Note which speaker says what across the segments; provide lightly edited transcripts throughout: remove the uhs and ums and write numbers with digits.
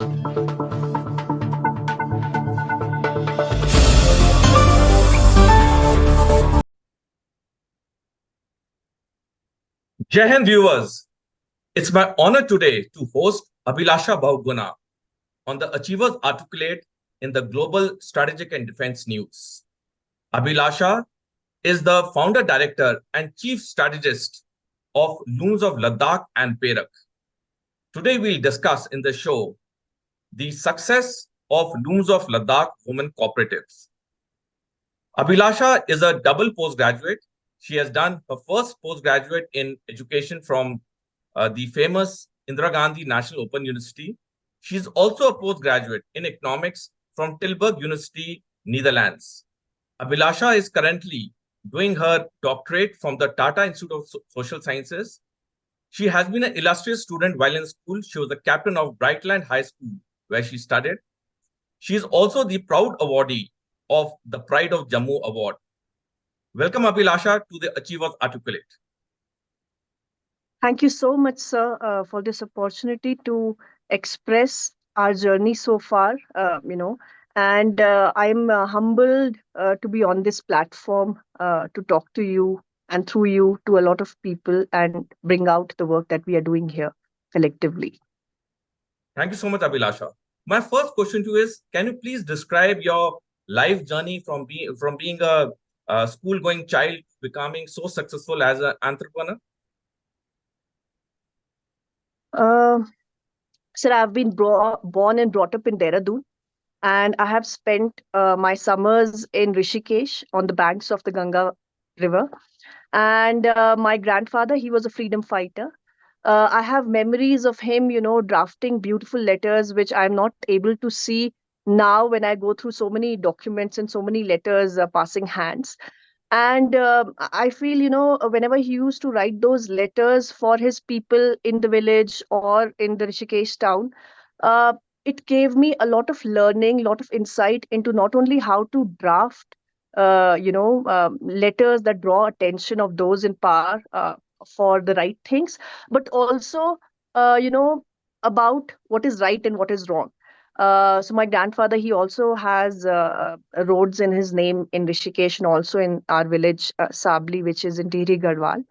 Speaker 1: Jai Hind viewers, it's my honor today to host Abhilasha Bahuguna on the Achievers Articulate in the Global Strategic and Defense News. Abhilasha is the founder director and chief strategist of Looms of Ladakh and Perak. Today we'll discuss in the show the success of Looms of Ladakh women cooperatives. Abhilasha is a double postgraduate. She has done her first postgraduate in education from the famous Indira Gandhi National Open University. She is also a postgraduate in economics from Tilburg University, Netherlands. Abhilasha is currently doing her doctorate from the Tata Institute of Social Sciences. She has been an illustrious student while in school. She was the captain of Brightland High School, where she studied. She is also the proud awardee of the Pride of Jammu Award. Welcome, Abhilasha, to the Achievers Articulate.
Speaker 2: Thank you so much, sir, for this opportunity to express our journey so far, and I'm humbled to be on this platform to talk to you and through you to a lot of people and bring out the work that we are doing here collectively.
Speaker 1: Thank you so much, Abhilasha. My first question to you is, can you please describe your life journey from being a school-going child to becoming so successful as an entrepreneur?
Speaker 2: Sir, I've been born and brought up in Dehradun, and I have spent my summers in Rishikesh on the banks of the Ganga River. And my grandfather, he was a freedom fighter. I have memories of him, drafting beautiful letters, which I'm not able to see now when I go through so many documents and so many letters passing hands. And I feel, whenever he used to write those letters for his people in the village or in the Rishikesh town, uh, it gave me a lot of learning, a lot of insight into not only how to draft, letters that draw attention of those in power for the right things, but also, about what is right and what is wrong. So my grandfather, he also has roads in his name in Rishikesh and also in our village, Sabli, which is in Tihri Garhwal.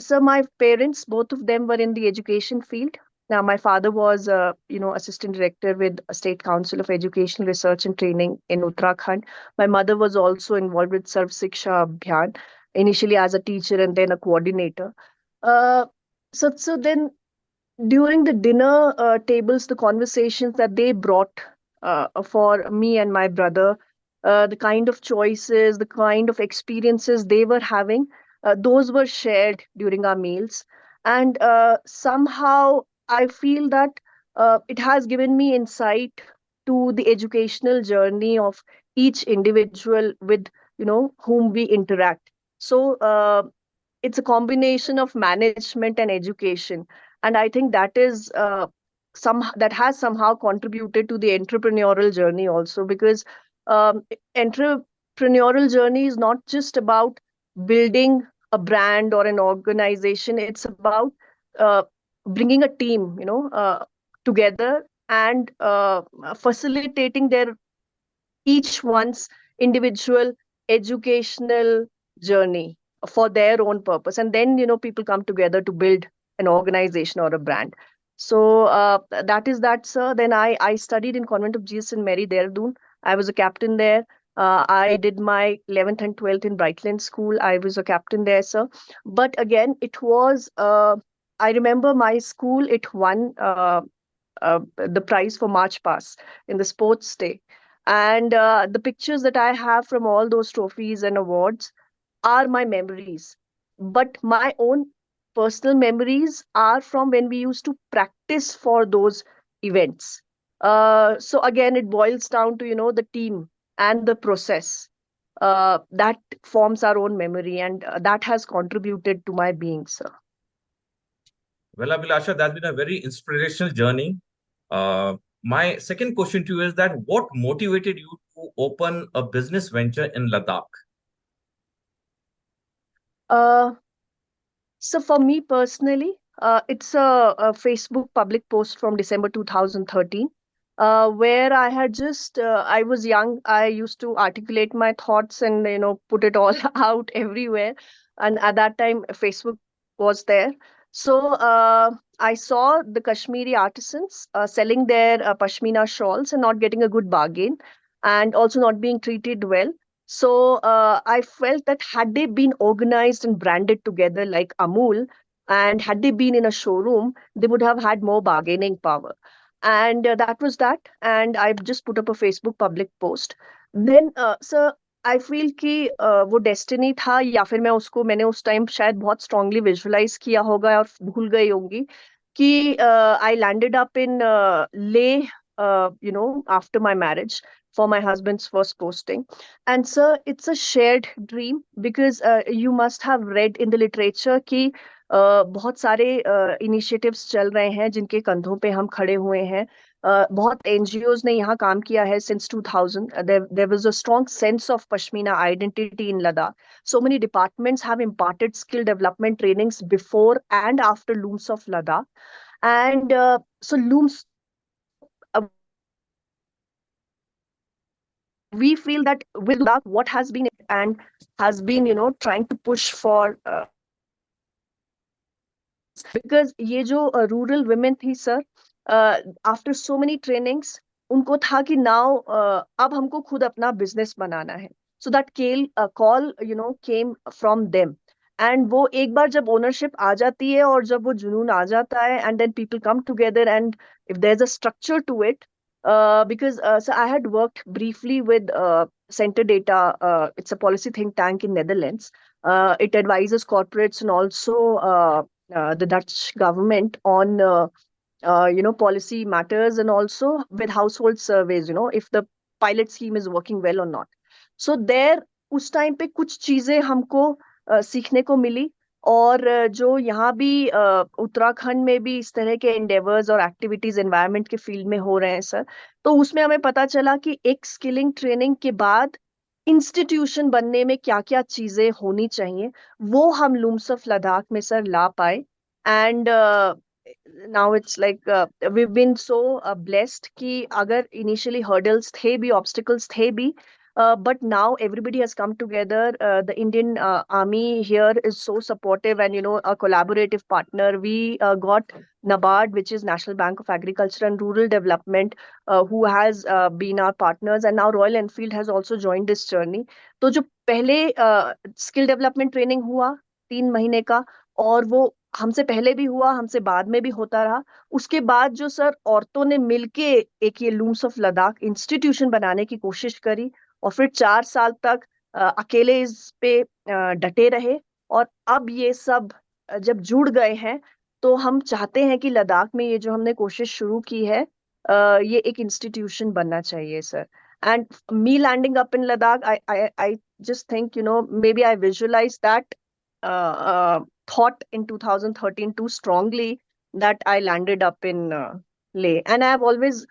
Speaker 2: So my parents, both of them were in the education field. Now, my father was, assistant director with a State Council of Education, Research and Training in Uttarakhand. My mother was also involved with Sarv Shiksha Abhiyan, initially as a teacher and then a coordinator. Uh, so then during the dinner tables, the conversations that they brought for me and my brother, the kind of choices, the kind of experiences they were having, those were shared during our meals. And somehow I feel that it has given me insight to the educational journey of each individual with, whom we interact. So it's a combination of management and education, and I think that is that has somehow contributed to the entrepreneurial journey also, because entrepreneurial journey is not just about building a brand or an organization. It's about uh, bringing a team, together, and facilitating their each one's individual educational journey for their own purpose, and then people come together to build an organization or a brand. So that is that, sir. Then I studied in Convent of Jesus in Mary, Dehradun. I was a captain there. I did my 11th and 12th in Brightland School. I was a captain there, sir. But again, it was, I remember my school, it won the prize for March Past in the sports day. And the pictures that I have from all those trophies and awards are my memories. But my own personal memories are from when we used to practice for those events. So again, it boils down to, the team and the process. That forms our own memory, and that has contributed to my being, sir.
Speaker 1: Well, Abhilasha, that's been a very inspirational journey. My second question to you is that what motivated you to open a business venture in Ladakh?
Speaker 2: Uh, so for me personally, It's a Facebook public post from December 2013, where I had just, I was young. I used to articulate my thoughts and, put it all out everywhere. And at that time, Facebook was there. So I saw the Kashmiri artisans selling their Pashmina shawls and not getting a good bargain and also not being treated well. So I felt that had they been organized and branded together like Amul, and had they been in a showroom, they would have had more bargaining power. And that was that. And I just put up a Facebook public post. Then, sir, I feel कि वो destiny था, या फिर मैंने उस time शायद बहुत strongly visualise किया होगा और भूल गई होंगी कि आई लैंडेड अप इन ले, after my marriage, for my husband's first posting. And sir, it's a shared dream, because you must have read in the literature कि बहुत सारे इनिशिएटिव्स चल रहे हैं जिनके कंधों पे हम खड़े हुए हैं. बहुत एनजीओज ने यहाँ काम किया है since 2000. There was a strong sense of Pashmina identity in Ladakh. So many departments have imparted skill development trainings before and after Looms of Ladakh. And so Looms, we feel that with Looms of Ladakh, what has been and has been, trying to push for because ये जो rural women थी sir, after so many trainings, उनको था कि now अब हमको खुद अपना बिजनेस बनाना है. सो दैट केल call came from them. And वो एक बार जब ओनरशिप आ जाती है और जब वो जुनून आ जाता है, and then people come together, and if there is a structure to it, because so I had worked briefly with Center Data. It's a policy think tank in Netherlands. It advises corporates and also the Dutch government on policy matters, and also with household surveys, if the pilot scheme is working well or not. So there, उस time पे कुछ चीजें हमको सीखने को मिली. और जो यहाँ भी उत्तराखंड में भी इस तरह के एंडेवर्स और एक्टिविटीज एनवायरनमेंट के फील्ड में हो रहे हैं सर, तो उसमें हमें पता चला कि एक स्किलिंग ट्रेनिंग के बाद इंस्टीट्यूशन बनने में क्या क्या चीजें होनी चाहिए, वो हम लूम्स ऑफ लद्दाख में सर ला पाए. And now it's like we've been so blessed कि अगर initially hurdles थे भी, obstacles थे भी, but now everybody has come together. The Indian Army here is so supportive and a collaborative partner. We got NABARD, which is National Bank of Agriculture and Rural Development, who has been our partners, and now Royal Enfield has also joined this journey. तो जो पहले skill development training हुआ 3 महीने का, और वो हमसे पहले भी हुआ, हमसे बाद में भी होता रहा. उसके बाद जो सर औरतों ने मिलके एक ये लूम्स ऑफ लद्दाख इंस्टीट्यूशन बनाने की कोशिश करी, और फिर 4 साल तक अकेले इस पे डटे रहे. और अब ये सब जब जुड़ गए हैं, तो हम चाहते हैं कि लद्दाख में ये जो हमने कोशिश शुरू की है, ये एक इंस्टीट्यूशन बनना चाहिए sir. And me landing up in Ladakh, I just think, maybe I visualized that thought in 2013 too strongly, that I landed up in Leh. And I have always,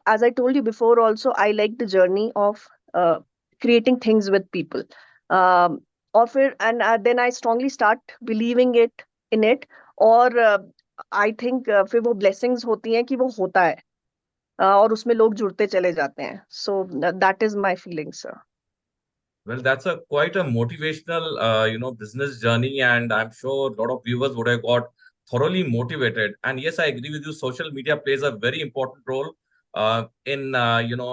Speaker 2: as I told you before, also, I like the journey of creating things with people. और फिर and then I strongly start believing it in it. और I think फिर वो blessings होती हैं कि वो होता है, और उसमें लोग जुड़ते चले जाते हैं. So that is my feeling, sir.
Speaker 1: Well, that's a quite a motivational, business journey, and I'm sure a lot of viewers would have got thoroughly motivated. And yes, I agree with you. Social media plays a very important role in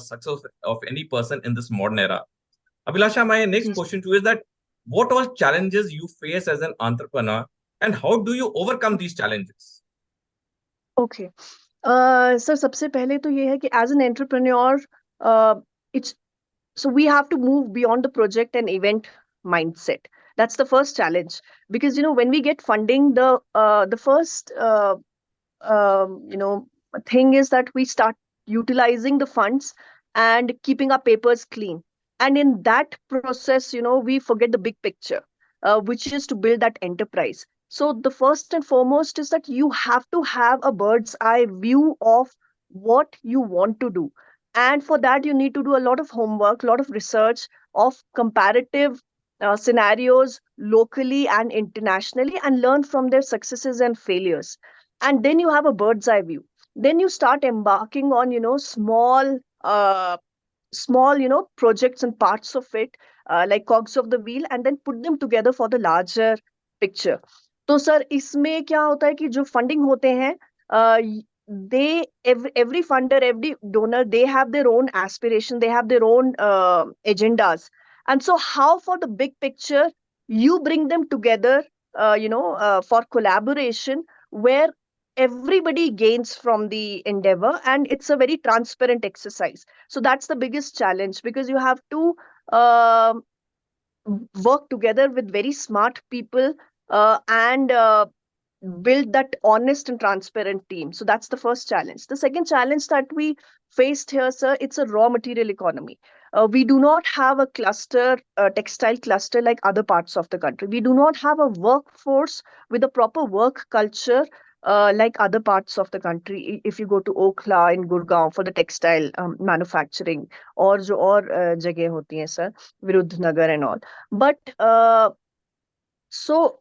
Speaker 1: success of any person in this modern era. Abhilasha, my next
Speaker 2: ji.
Speaker 1: question to you is that what all challenges you face as an entrepreneur, and how do you overcome these challenges?
Speaker 2: Okay. Sir, सबसे पहले तो ये है कि as an entrepreneur, it's so we have to move beyond the project and event mindset. That's the first challenge, because when we get funding, the first thing is that we start utilizing the funds and keeping our papers clean. And in that process, we forget the big picture, which is to build that enterprise. So the first and foremost is that you have to have a bird's eye view of what you want to do. And for that, you need to do a lot of homework, a lot of research of comparative. scenarios locally and internationally and learn from their successes and failures. And then you have a bird's eye view. Then you start embarking on, small, projects and parts of it, like cogs of the wheel, and then put them together for the larger picture. तो sir इसमें क्या होता है कि जो funding होते हैं, they every funder, every donor, they have their own aspiration, they have their own agendas. And so how for the big picture you bring them together, for collaboration, where everybody gains from the endeavor, and it's a very transparent exercise. So that's the biggest challenge, because you have to uh, work together with very smart people, and build that honest and transparent team. So that's the first challenge. The second challenge that we faced here, sir, it's a raw material economy. We do not have a cluster, textile cluster like other parts of the country. We do not have a workforce with a proper work culture, like other parts of the country. If you go to Okhla in Gurgaon for the textile manufacturing, or जो और जगह होती हैं sir, Virudhnagar and all. But so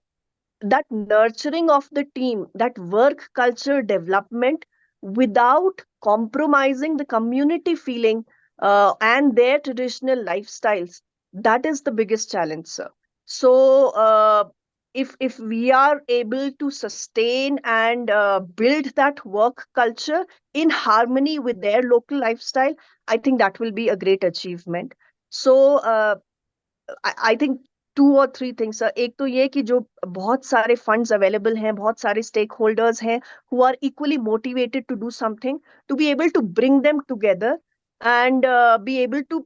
Speaker 2: that nurturing of the team, that work culture development without compromising the community feeling, and their traditional lifestyles, that is the biggest challenge, sir. So, if we are able to sustain and build that work culture in harmony with their local lifestyle, I think that will be a great achievement. So, I think two और three things sir. एक तो ये कि जो बहुत सारे funds available हैं, बहुत सारे स्टेक होल्डर्स हैं who are equally motivated to do something, to be able to bring them together and be able to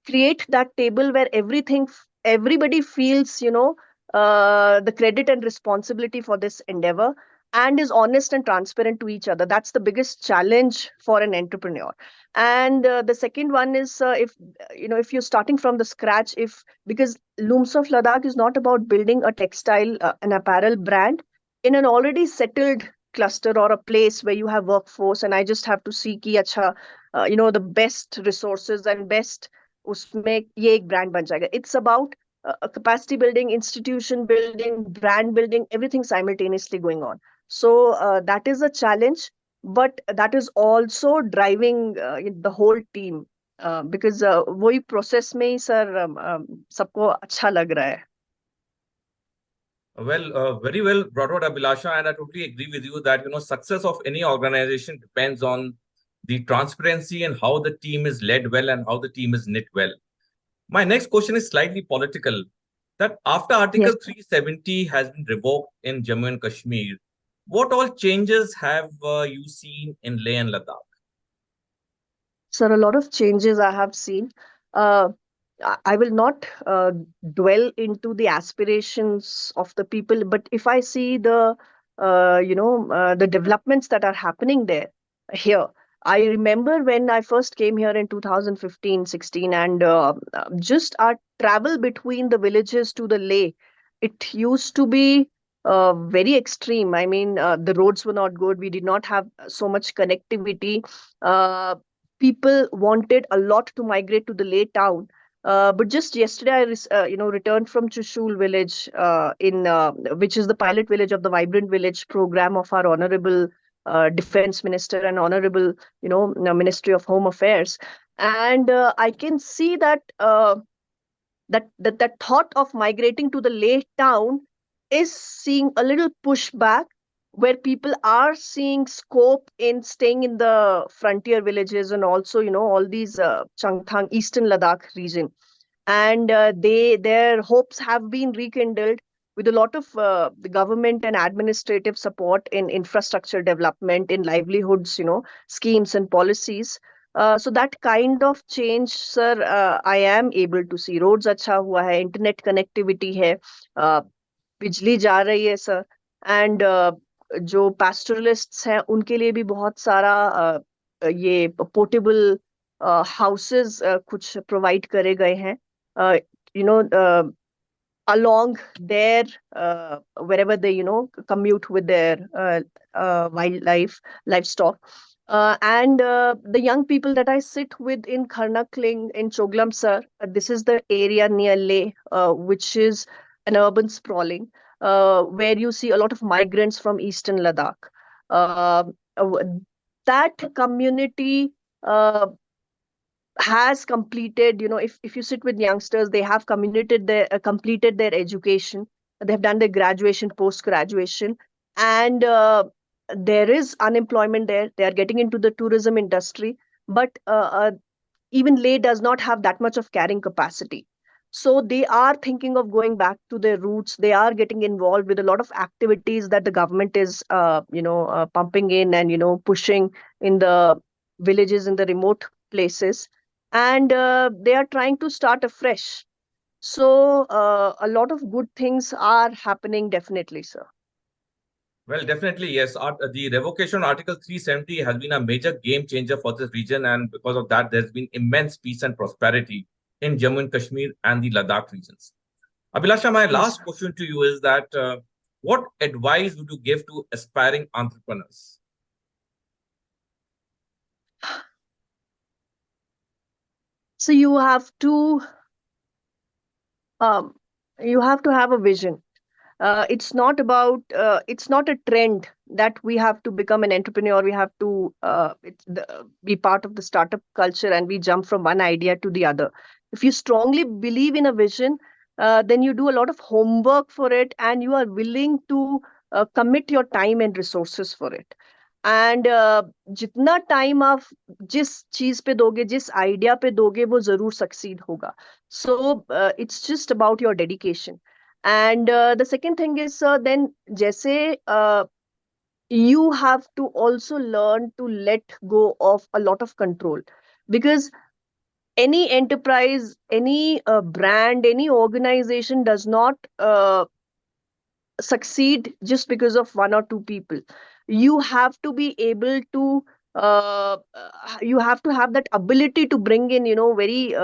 Speaker 2: create that table where everybody feels, the credit and responsibility for this endeavor, and is honest and transparent to each other. That's the biggest challenge for an entrepreneur. And the second one is, if you're starting from the scratch, if because Looms of Ladakh is not about building a textile, an apparel brand in an already settled cluster or a place where you have workforce, and I just have to see ki acha, the best resources and best उसमें ये एक brand बन जाएगा. It's about capacity building, institution building, brand building, everything simultaneously going on. So that is a challenge, but that is also driving the whole team, because वही process में ही sir सबको अच्छा लग रहा है.
Speaker 1: Well, very well brought out, Abhilasha, and I totally agree with you that success of any organization depends on the transparency and how the team is led well and how the team is knit well. My next question is slightly political. That after Article
Speaker 2: Yes.
Speaker 1: 370 has been revoked in Jammu and Kashmir, what all changes have you seen in Leh and Ladakh?
Speaker 2: Sir, a lot of changes I have seen. Uh, I will not dwell into the aspirations of the people, but if I see the developments that are happening here. I remember when I first came here in 2015-16, and just our travel between the villages to the Leh, it used to be very extreme. I mean, the roads were not good. We did not have so much connectivity. Uh, People wanted a lot to migrate to the Leh town. But just yesterday, returned from Chushul village, in which is the pilot village of the Vibrant Village program of our honorable defense minister and honorable, Ministry of Home Affairs. And I can see that that thought of migrating to the Leh town is seeing a little pushback, where people are seeing scope in staying in the frontier villages, and also, all these Changthang, Eastern Ladakh region. And their hopes have been rekindled with a lot of the government and administrative support in infrastructure development, in livelihoods, schemes and policies. So that kind of change, sir, I am able to see. Roads अच्छा हुआ है, internet connectivity है, बिजली जा रही है sir. And जो pastoralists हैं उनके लिए भी बहुत सारा ये पोर्टेबल हाउसेस कुछ प्रोवाइड करे गए हैं, you know along their wherever they commute with their livestock. And the young people that I sit with in Kharnakling, in Choglam, sir, this is the area near Leh, which is an urban sprawling, where you see a lot of migrants from eastern Ladakh. That community has completed, if you sit with youngsters, they have completed their education, they've done their graduation, post graduation, and there is unemployment there, they are getting into the tourism industry, but even Leh does not have that much of carrying capacity. So they are thinking of going back to their roots. They are getting involved with a lot of activities that the government is, pumping in and, pushing in the villages, in the remote places. And they are trying to start afresh. So a lot of good things are happening, definitely, sir.
Speaker 1: Well, definitely, yes. The revocation of Article 370 has been a major game changer for this region, and because of that, there's been immense peace and prosperity in Jammu and Kashmir and the Ladakh regions. Abhilasha, my
Speaker 2: Yes,
Speaker 1: last
Speaker 2: sir.
Speaker 1: question to you is that what advice would you give to aspiring entrepreneurs?
Speaker 2: So um, you have to have a vision. It's not a trend that we have to become an entrepreneur, we have to be part of the startup culture and we jump from one idea to the other. If you strongly believe in a vision, then you do a lot of homework for it and you are willing to commit your time and resources for it. And जितना time आप जिस चीज पे दोगे, जिस idea पे दोगे, वो जरूर सक्सीड होगा. So it's just about your dedication. And the second thing is, then जैसे you have to also learn to let go of a lot of control, because any enterprise, any brand, any organization does not succeed just because of one or two people. You have to be able to you have to have that ability to bring in, very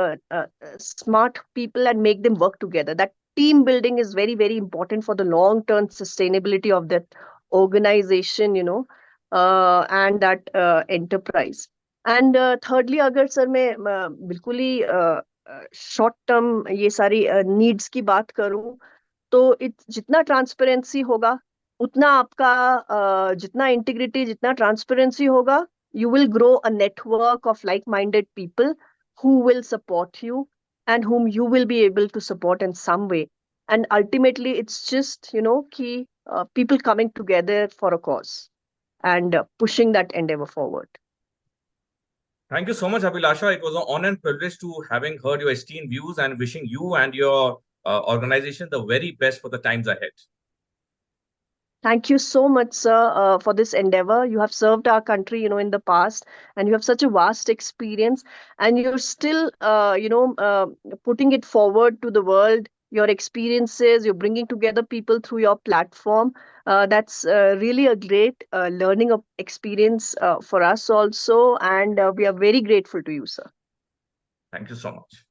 Speaker 2: smart people and make them work together. That team building is very, very important for the long term sustainability of that organization, and that enterprise. And thirdly, अगर sir मैं बिल्कुल ही short term ये सारी needs की बात करूं, तो जितना ट्रांसपेरेंसी होगा, उतना आपका जितना इंटीग्रिटी, जितना ट्रांसपेरेंसी होगा, you will grow a network of like-minded people who will support you and whom you will be able to support in some way. And ultimately, it's just, people coming together for a cause and pushing that endeavor forward.
Speaker 1: Thank you so much, Abhilasha. It was an honor and privilege to having heard your esteemed views and wishing you and your organization the very best for the times ahead.
Speaker 2: Thank you so much, sir, for this endeavor. You have served our country, in the past, and you have such a vast experience, and you're still, putting it forward to the world. Your experiences, you're bringing together people through your platform. That's really a great learning experience for us also, and we are very grateful to you, sir.
Speaker 1: Thank you so much.